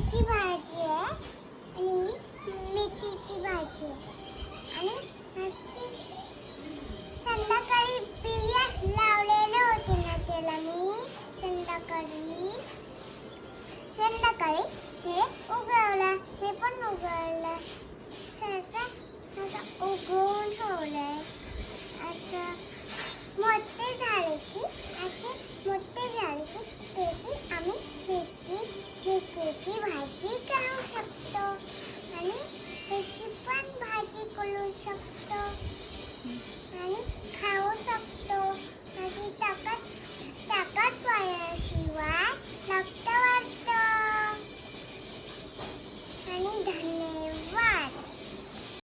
मेथीची भाजी आहे आणि मेथीची भाजी आहे आणि संध्याकाळी बिया लावलेले होते ना त्याला मी संध्याकाळी हे उगवलं, हे पण उगवलं, उगवून ठेवलंय. आता मोठे झाले की त्याची आम्ही मेथीची भाजी करू शकतो आणि त्याची पण भाजी करू शकतो.